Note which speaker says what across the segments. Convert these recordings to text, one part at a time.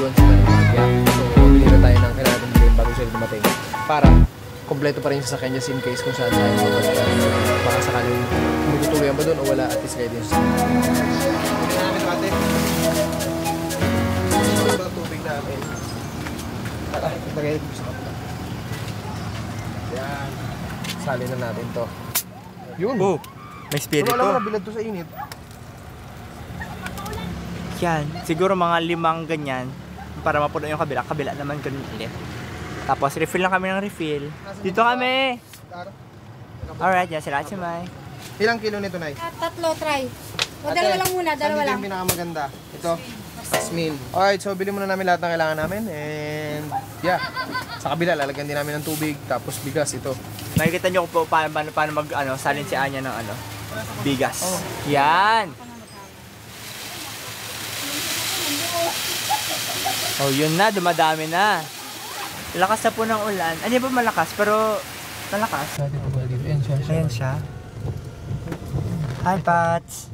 Speaker 1: iwan sila ng bagya. So, bili na tayo ng kailangan bilhin bago sila dumating. Para kompleto pa rin yung sasakyan niya in case kung saan tayo mapagka. Baka sakaling magtutuloyan ba doon o wala at least ready yung sasakyan. Hindi na namin ate. Ito ang tubig namin. Tagay ko sa kapila. Yan. Sali na natin to. Yun.
Speaker 2: Oh, may spirito.
Speaker 1: Pero alam mo na bilad to sa init.
Speaker 2: Yan, siguro mga 5 ganyan para mapuno yung kabila. Kabila naman ganun ulit. Tapos refill lang kami ng refill. Dito kami! Alright, yan sila si Mai.
Speaker 1: Ilang kilo nito, Nay?
Speaker 3: 3 try. O dalawa lang muna, dalawa lang.
Speaker 1: Ito yung pinakamaganda. Ito, Jasmine. Alright, so bili muna namin lahat ng kailangan namin. And yeah, sa kabila lalagyan din namin ng tubig. Tapos bigas ito.
Speaker 2: Makikita nyo po paano salin si Anya ng bigas. Yan! Oh, yun na, dumadami na. Lakas na po ng ulan. Ano ba malakas? Pero, malakas. Ayan siya. Hi, Pats!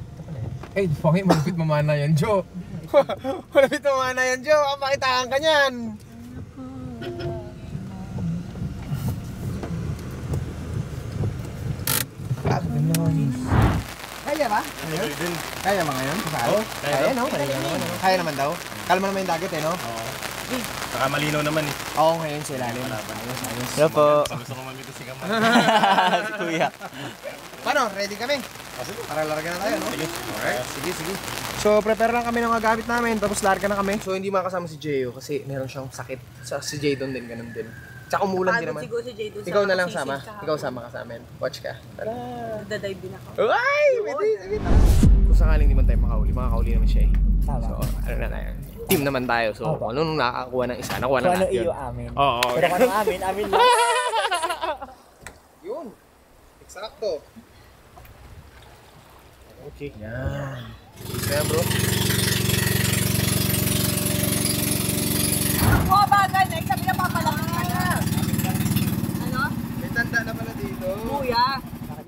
Speaker 1: Eh, pangit, malapit mamana yan, Joe. Malapit mamana yan, Joe. Pakitaan ka niyan. Kaya ba? Kaya ba ngayon? Kaya, no? Kaya naman daw. Kalma naman yung dagat eh, no?
Speaker 4: Oo. Saka malinaw naman eh.
Speaker 1: Oo, ngayon sa ilalim. Ayos.
Speaker 2: Hello po.
Speaker 4: Gusto ko mamito si Kamal.
Speaker 2: Si Kuya.
Speaker 1: Paano? Ready kami? Para larga na tayo, no?
Speaker 4: Alright.
Speaker 1: Sige. So, prepare lang kami ng mga gamit namin, tapos larga na kami. So, hindi makasama si Jeyo kasi meron siyang sakit. Si Jadon din, ganun din. Tsaka umulan din naman. Ikaw na lang sama. Ikaw sama ka sa amin. Watch ka. Tara!
Speaker 3: Dadive din ako.
Speaker 1: Ay! Pwede! Sige. Kung sakaling di man tayo makahuli naman siya eh. So, ano na tayo? Team naman tayo. So, kung ano nung nakakakuha ng isa, nakuha na lahat yun.
Speaker 2: Amin.
Speaker 1: Oo.
Speaker 2: Pero kung ano amin lang.
Speaker 1: Yun. Eksakto. Okay. Yan. Kaya bro.
Speaker 3: Mga bagay, next sabi na papalaki ka na. Ano?
Speaker 1: May tanda na pala dito.
Speaker 3: Kuya.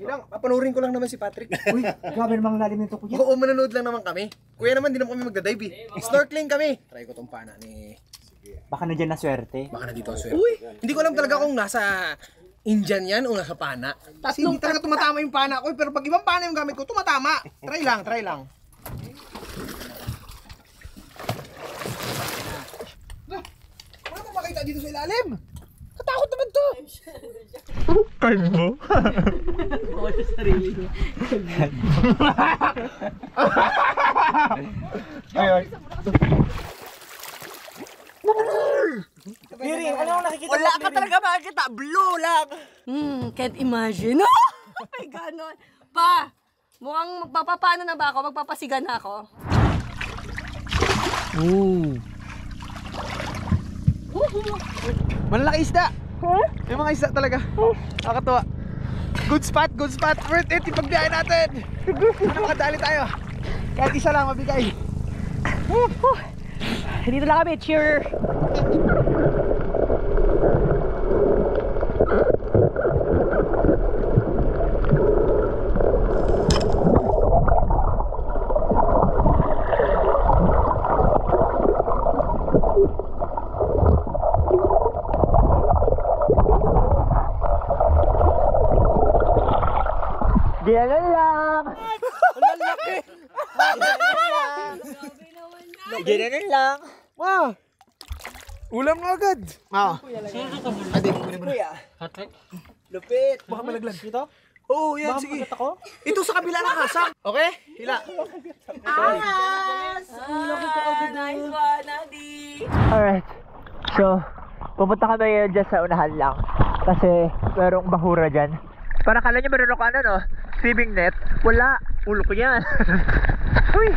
Speaker 1: Ilang, papanurin ko lang naman si Patrick.
Speaker 2: Uy, grabe namang lalim nito, Kuya.
Speaker 1: Oo, manonood lang naman kami. Kuya naman, di naman kami magdadive eh. Snorkeling kami. Try ko tong pana ni...
Speaker 2: Baka na dyan na swerte.
Speaker 1: Baka na dito ang swerte. Uy! Hindi ko alam talaga kung nasa Indian yan o nasa pana. Kasi hindi talaga tumatama yung pana ko. Pero pag ibang pana yung gamit ko, tumatama. Try lang. Wala mo makita dito sa ilalim. Katakot naman to.
Speaker 2: Card mo?
Speaker 3: Wala sarili niya.
Speaker 2: Ayun. Miri, ano ang nakikita mo? Wala ka talaga makikita. Blue lang.
Speaker 3: Can't imagine. May ganon. Pa, mukhang magpapapano na ba ako? Magpapasiga na ako.
Speaker 1: Malalaki isda. May mga isda talaga. Nakakatuwa. Good spot. Worth it yung pagbiyahe natin. Makadali tayo. Kahit isa lang mabigay.
Speaker 3: Dito lang kami, cheer.
Speaker 2: Ganyan lang.
Speaker 1: Malalaki.
Speaker 2: Ganyan lang.
Speaker 1: Wow. Ulam na agad. Oo. Adik,
Speaker 2: Kuya. Lupit.
Speaker 1: baka malaglag.
Speaker 2: Dito?
Speaker 1: Oo, yan,
Speaker 2: Baka
Speaker 1: sige.
Speaker 2: magat ako?
Speaker 1: Ito sa kabila ng kasang. Okay? Hila.
Speaker 3: Nice one, Adi.
Speaker 2: Alright. So, pupunta kami ngayon dyan sa unahan lang. Kasi merong bahura dyan. Parang kala nyo meron ako no? Swimming net. Wala. Ulo ko yan. Uy!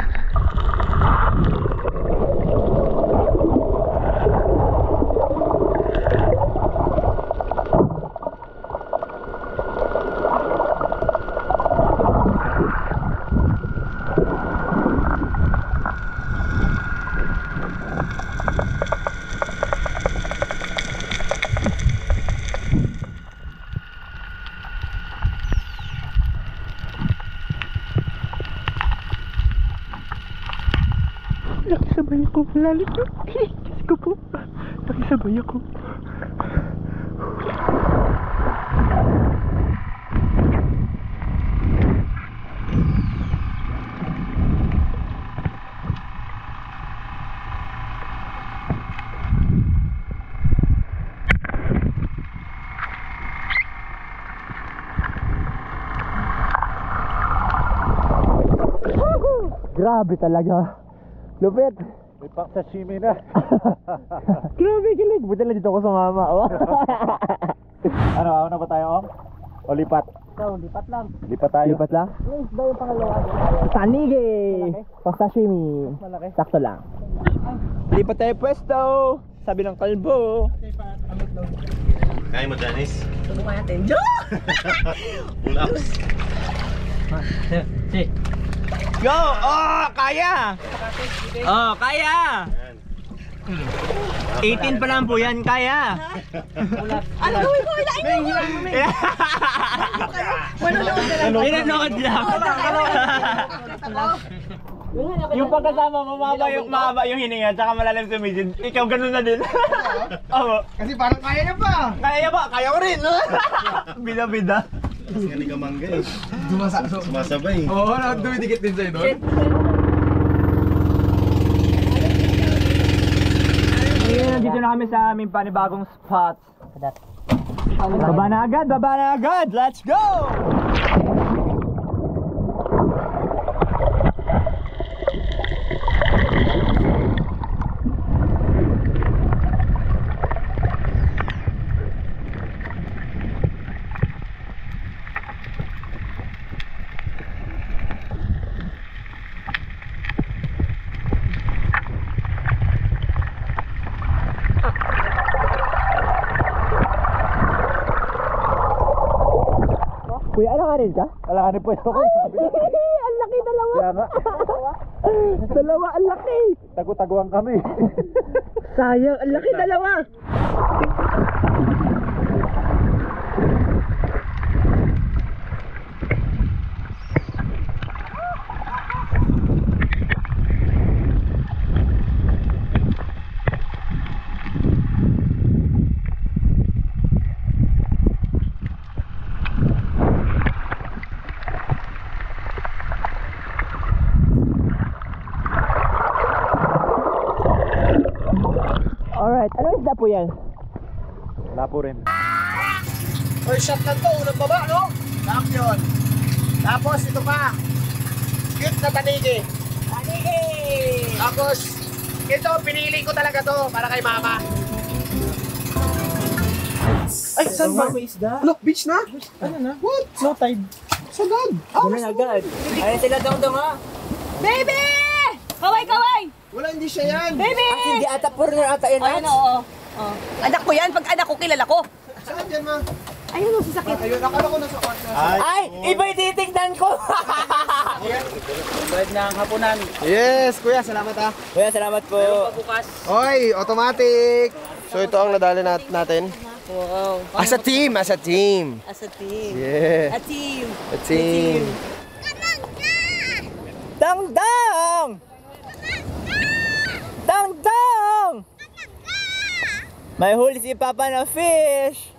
Speaker 2: Sabay ko lalim. ko po. Nakisabay ako. Grabe talaga. Lupit.
Speaker 5: May pang sashimi na.
Speaker 2: Grabe, kilig. Buti lang dito ako sumama. Oh.
Speaker 5: Ano na ba tayo, Om? O lipat?
Speaker 2: Lipat lang.
Speaker 5: Lipat tayo.
Speaker 2: Lipat lang? Isda yung pangalawa. Tanige! Pang sashimi. Sakto lang. Lipat tayo pwesto. Sabi ng kalbo.
Speaker 4: Kaya mo, Janice?
Speaker 3: Subukan natin. Jo!
Speaker 4: Pull ups.
Speaker 2: Go! Oh, kaya! Oh, kaya! 18 pa lang po yan, kaya!
Speaker 3: Ano gawin ko? Ilain mo! Manonood na lang.
Speaker 2: Pinanood lang! Yung pagkasama mo, mababa yung hininga, tsaka malalim sumidid. Ikaw ganun na din. Oo.
Speaker 1: Kasi parang kaya niya pa.
Speaker 2: Kaya niya ba? Kaya ko rin. Bida-bida.
Speaker 4: Kasi nga ni Kamangga eh.
Speaker 1: Dumasaso.
Speaker 4: Sumasabay.
Speaker 1: Oo, dumidikit din sa'yo doon.
Speaker 2: Ngayon, nandito na kami sa aming panibagong spot. Baba na agad, baba na agad! Let's go! Kuya, alanganin ka?
Speaker 5: Alanganin pwesto ko.
Speaker 2: Ang laki, dalawa!
Speaker 5: Kaya nga.
Speaker 2: Dalawa, ang laki!
Speaker 5: Tagu-taguan kami.
Speaker 2: Sayang, ang laki, dalawa! Alright, ano isda po yan?
Speaker 5: Wala po rin.
Speaker 1: First shot lang to, unang baba, no? Champion. Tapos ito pa. Cute na tanigi.
Speaker 3: Tanigi!
Speaker 1: Tapos, ito, pinili ko talaga to para kay mama. Ay, saan ba?
Speaker 2: May isda?
Speaker 1: Look, beach na?
Speaker 2: Ano na?
Speaker 1: What?
Speaker 2: Slow tide.
Speaker 1: Sagad.
Speaker 2: Ganun agad. Ayun sila dong ha.
Speaker 3: Baby! Kaway, kaway!
Speaker 1: Wala, hindi siya yan.
Speaker 3: Baby!
Speaker 2: Hindi ata puro na ata yun.
Speaker 3: Ayun, oo. Oh. Anak ko yan. Pag anak ko, kilala ko.
Speaker 1: Saan yan, ma?
Speaker 3: Ayun, sasakit.
Speaker 1: Ayun, akala ko nasa kwarto.
Speaker 2: Ay, iba'y titignan ko.
Speaker 5: Bayad na ang hapunan.
Speaker 1: Yes, kuya, salamat ah.
Speaker 2: Kuya, salamat po.
Speaker 1: Oy, automatic. So ito ang nadali natin.
Speaker 3: Wow.
Speaker 1: As a team, as a team.
Speaker 3: As a team.
Speaker 1: Yeah.
Speaker 3: A team.
Speaker 1: A team.
Speaker 2: Dang-dang! Dang-dang! May huli si Papa na fish.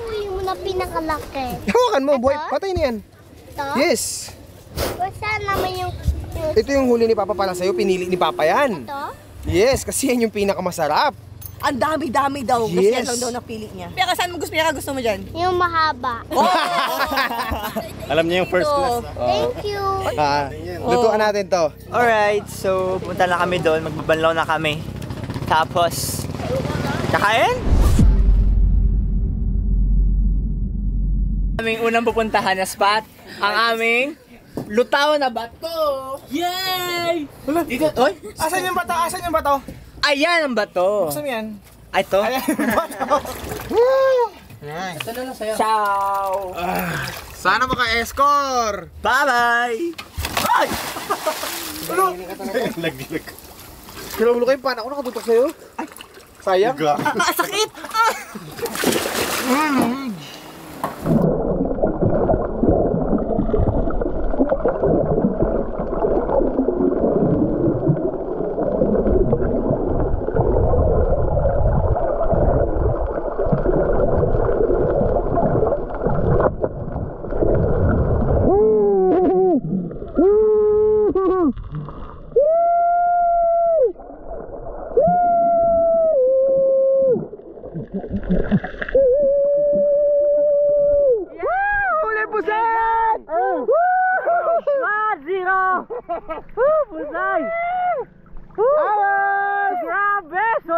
Speaker 6: Huli mo na pinakalaki.
Speaker 1: Hawakan mo, boy.
Speaker 6: Ito?
Speaker 1: Patay na yan.
Speaker 6: Ito?
Speaker 1: Yes.
Speaker 6: O saan naman yung
Speaker 1: Ito yung huli ni Papa para sa'yo. Pinili ni Papa yan.
Speaker 6: ito?
Speaker 1: Yes, kasi yan yung pinakamasarap.
Speaker 3: Ang dami-dami daw. Kasi
Speaker 1: Yes.
Speaker 3: yan lang daw napili niya. Piyaka, saan mo gusto mo dyan?
Speaker 6: Yung mahaba.
Speaker 4: Alam niya yung first class.
Speaker 6: Thank you.
Speaker 1: Lutuan natin to.
Speaker 2: Alright, so punta na kami doon. Magbabanlaw na kami. Tapos, kakain? Aming unang pupuntahan na spot, ang aming lutaw na bato. Yay! Dito, oy.
Speaker 1: Asan yung bato? Asan yung bato?
Speaker 2: Ayan ang bato.
Speaker 1: Asan yan?
Speaker 2: Ay, ito.
Speaker 1: Ayan yung bato.
Speaker 2: Ito na lang sa'yo. Ciao!
Speaker 1: Sana maka-escore.
Speaker 2: Bye-bye! Ay!
Speaker 4: Laglag.
Speaker 1: Kailangan kayo, paano ako nakatutok sa'yo? Ay, sayang.
Speaker 3: Sakit!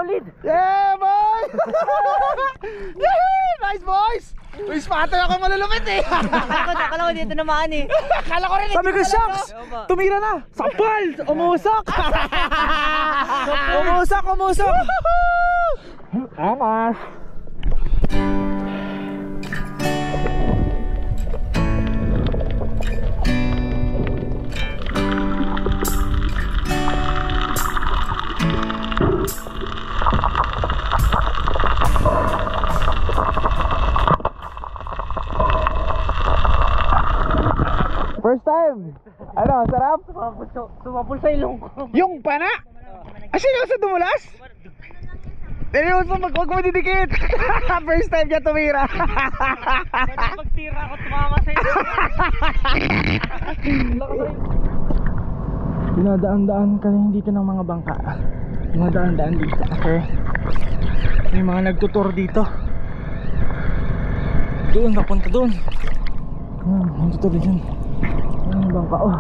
Speaker 2: solid!
Speaker 5: Yeah, boy! Yehey! Nice, boys! Uy, spatter ako malulupit eh!
Speaker 2: Akala ko dito namaan eh.
Speaker 5: Akala ko rin sabi ko, shucks! Tumira na! Sapal! Umusok! Umusok! Amas! First time! Ano, sarap?
Speaker 2: Sumapul sa ilong ko.
Speaker 5: Yung pana? Ah, seryoso dumulas? Seryoso, huwag mo didikit! First time niya tumira!
Speaker 2: Pagtira ako, tumama sa ilong.
Speaker 5: Dinadaan-daan kami dito ng mga bangka. Dinadaan-daan dito. Okay. May mga nagtutur dito. Doon, napunta doon. Nagtutur dyan. Ang bangka, oh.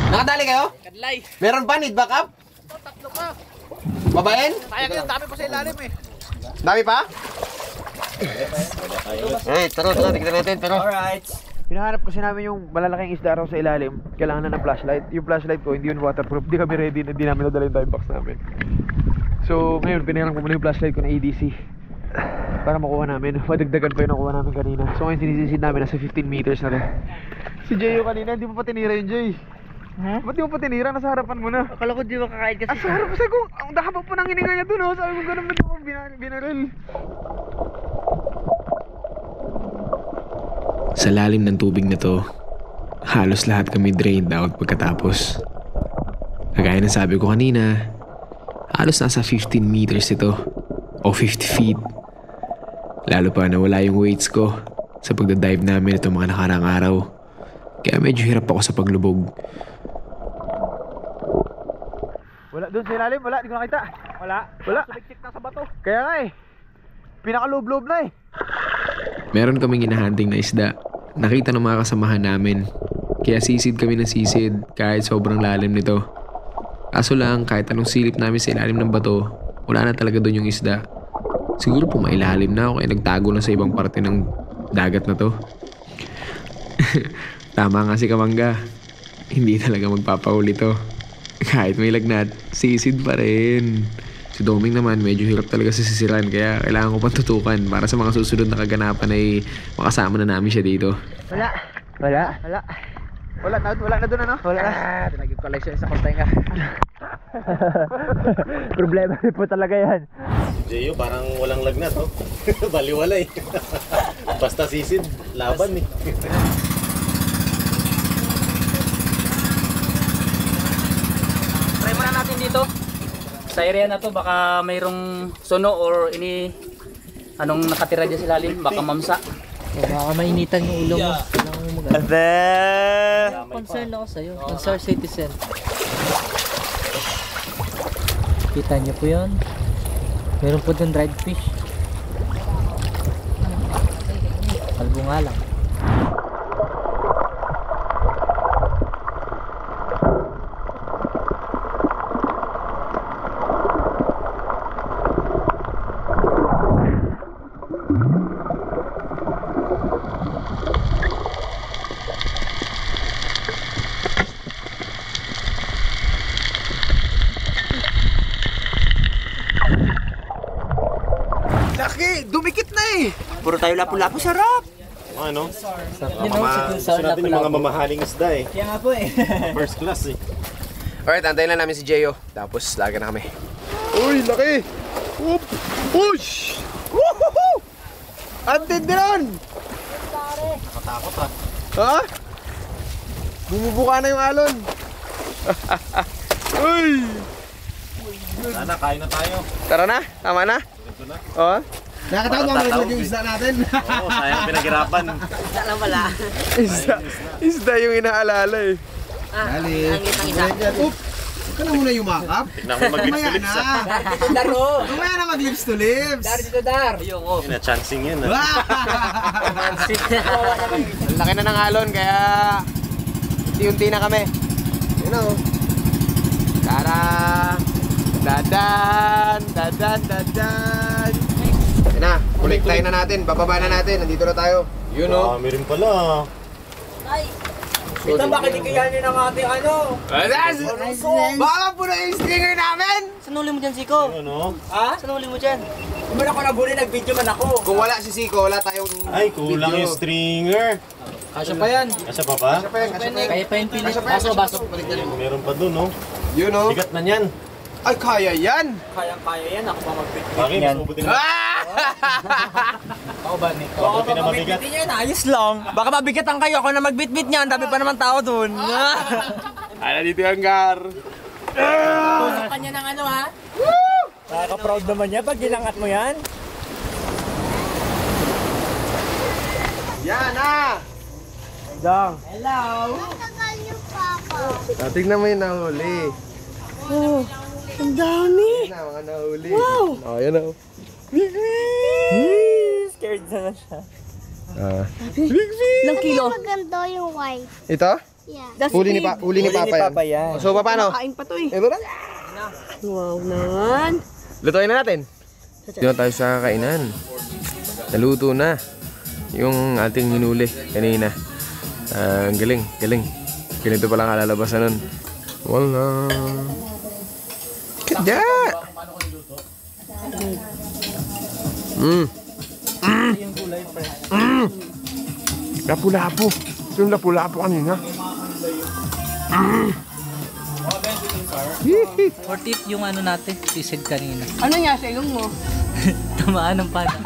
Speaker 1: Nakadali kayo?
Speaker 2: Kadlay.
Speaker 1: Meron pa? Need backup?
Speaker 2: Tatlo ka.
Speaker 1: Babaen?
Speaker 2: Sayang yung dami pa sa ilalim eh.
Speaker 1: Dami pa? Tara, tignan natin.
Speaker 5: Alright. Hinahanap kasi namin yung malalaking isda raw sa ilalim. Kailangan na ng flashlight. Yung flashlight ko, hindi yun waterproof. Hindi kami ready. Hindi namin nadala yung dive box namin. So, ngayon, pinirang ko muna yung flashlight ko na ADC. Para makuha namin. Madagdagan pa yung nakuha namin kanina. So, ngayon sinisisid namin. Nasa 15 meters na rin. Si Jay yung kanina, hindi mo pa tinira yung Jay. Ba't di mo pa tinira? Nasa harapan mo na.
Speaker 2: Akala ko di makakain kasi.
Speaker 5: Sa harap ko, ang dahaba po ng hininga niya dun, oh. Sabi ko, ganun ba di mo binaril?
Speaker 7: Sa lalim ng tubig na to, halos lahat kami drained out pagkatapos. Kagaya ng sabi ko kanina, halos nasa 15 meters ito o 50 feet. Lalo pa na wala yung weights ko sa pagdadive namin itong mga nakarang araw. Kaya medyo hirap ako sa paglubog.
Speaker 5: Wala doon sa ilalim, wala, di ko nakita. Wala. Sumiksik na sa bato. Kaya nga eh. Pinaka-loob-loob na eh.
Speaker 7: Meron kaming hinahunting na isda. Nakita ng mga kasamahan namin. Kaya sisid kami ng sisid kahit sobrang lalim nito. Kaso lang, kahit anong silip namin sa ilalim ng bato, wala na talaga doon yung isda. Siguro po mailalim na ako kaya nagtago na sa ibang parte ng dagat na to. Tama nga si Kamangga. Hindi talaga magpapahuli to. Kahit may lagnat, sisid pa rin. Si Doming naman medyo hirap talaga sa sisiran kaya kailangan ko pang tutukan para sa mga susunod na kaganapan ay makasama na namin siya dito.
Speaker 5: Wala na doon ano? Wala na.
Speaker 2: Nag-collection sa kontay nga.
Speaker 5: Problema po talaga yan.
Speaker 4: Jeyo, parang walang lagnat, oh. Baliwalay. Basta sisid, laban eh.
Speaker 8: Try muna natin dito. Sa area na to baka mayroong suno or anong nakatira dyan sa ilalim, baka mamsa.
Speaker 2: Baka mainitan yung ulo mo. Concern ako sa'yo. Concerned citizen. Kita niyo po yun. Meron po dun dried fish. Kalbo nga lang.
Speaker 5: Dumikit na eh.
Speaker 2: Puro tayo lapu-lapu, sarap.
Speaker 4: Ano?
Speaker 2: Gusto
Speaker 4: natin yung mga mamahaling isda eh.
Speaker 2: Kaya nga po eh.
Speaker 4: First class eh.
Speaker 1: Alright, antayin lang namin si Jeyo. Tapos laga na kami.
Speaker 5: Uy, laki. Oop. Push. Woohoo! Antid din nun.
Speaker 4: Nakatakot ah.
Speaker 5: Ha? Bumubuka na yung alon. Uy.
Speaker 4: Sana, kain na tayo.
Speaker 1: Tara na, tama na.
Speaker 4: Ito na.
Speaker 1: Oh.
Speaker 5: Nakakatawa mo malaglag yung isda natin.
Speaker 4: Oo, sayang pinaghirapan.
Speaker 2: Alam wala.
Speaker 1: Isda yung inaalala eh.
Speaker 5: Dali.
Speaker 2: Ang isang isa.
Speaker 5: Oop.
Speaker 1: ka na muna yumakap.
Speaker 4: Tignan mo mag-lips to lips ah.
Speaker 2: Laro!
Speaker 1: Mamaya na mag-lips to lips.
Speaker 2: Dito, Dar! Ayoko.
Speaker 4: Yun na, chancing yan ah.
Speaker 1: Ang laki na ng alon, kaya unti-unti na kami. You know. Tara! Dadan! Dadan! Dadan! Yan na, kolektahin na natin, bababa na natin, nandito na tayo. Yun o.
Speaker 4: Dami rin pala.
Speaker 2: Ito, bakit di kayanin ang ating ano?
Speaker 1: Baka po na yung stringer namin!
Speaker 2: Sanuli mo dyan, Siko.
Speaker 4: Ano?
Speaker 2: Ha? Sanuli mo dyan. Di man ako naguli, nag-video man ako.
Speaker 1: Kung wala si Siko, wala tayong
Speaker 4: Ay, kulang
Speaker 1: video.
Speaker 4: yung stringer.
Speaker 8: Kasya pa yan.
Speaker 4: Kasya pa ba?
Speaker 1: Kasya pa yan, kasya pa yan.
Speaker 8: Kaya pa yung pilit.
Speaker 1: Kasya pa yan,
Speaker 8: Baso,
Speaker 1: kasya
Speaker 8: baso.
Speaker 1: pa yan.
Speaker 4: Meron pa dun, no?
Speaker 1: Yun o.
Speaker 4: Bigat na yan.
Speaker 1: Ay, kaya yan!
Speaker 2: Kayang-kaya yan, ako pa mag-video.
Speaker 4: Bakit? Mas mabuti na.
Speaker 8: Ako ba, Nick?
Speaker 4: Mabuti na mabigat.
Speaker 2: Hindi yan, ayos lang. Baka mabigatan kayo, ako na magbitbit niyan. Dami pa naman tao dun.
Speaker 1: Ay, nandito yung gar.
Speaker 2: Tusok niya ng ano, ha? Nakaka-proud naman niya pag ginangat mo yan.
Speaker 1: Yan na!
Speaker 2: Dang.
Speaker 6: Tagal niyo, Papa.
Speaker 1: Tignan mo yung nahuli.
Speaker 3: Oh, ang dami.
Speaker 1: Yan na, mga nahuli.
Speaker 3: Wow!
Speaker 1: Oh, yan na.
Speaker 2: Scared na siya.
Speaker 3: Ilang kilo?
Speaker 6: Maganda yung white.
Speaker 1: Ito?
Speaker 6: Yeah.
Speaker 3: That's
Speaker 1: Huli ni,
Speaker 3: big.
Speaker 1: huli ni Papa yan. So, paano?
Speaker 3: Kain pa to eh.
Speaker 1: Ito na.
Speaker 3: Wow naman.
Speaker 1: Lutuin na natin. Dito tayo sa kainan. Naluto na yung ating hinuli kanina. Ang galing, galing. Ganito palang kalalabasan nun. Wala. Kadya! Lapu-lapu. Ito yung lapu-lapu kanina.
Speaker 8: Or tip yung ano natin, sisig kanina.
Speaker 3: Ano niya sa ilong mo?
Speaker 8: Tamaan ng pana.